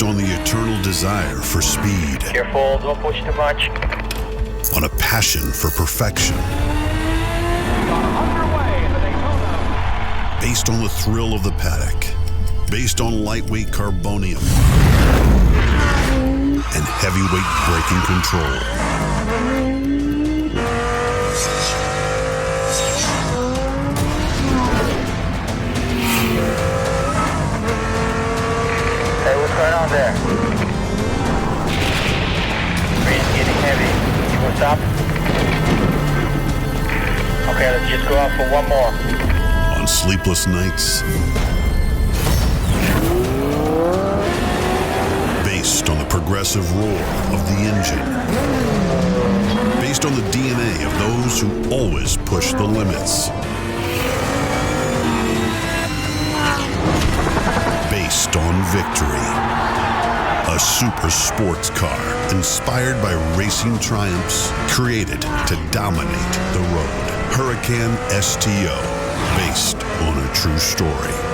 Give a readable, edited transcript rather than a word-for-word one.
based on the eternal desire for speed. Careful, don't push too much. On a passion for perfection. Based on the thrill of the paddock. Based on lightweight carbonium. And heavyweight braking control. Hey, what's going on there? Breeze getting heavy. You want to stop? Okay, let's just go out for one more. On sleepless nights. Based on the progressive roar of the engine. Based on the DNA of those who always push the limits. Based on victory. A super sports car inspired by racing triumphs, created to dominate the road. Huracán STO, based on a true story.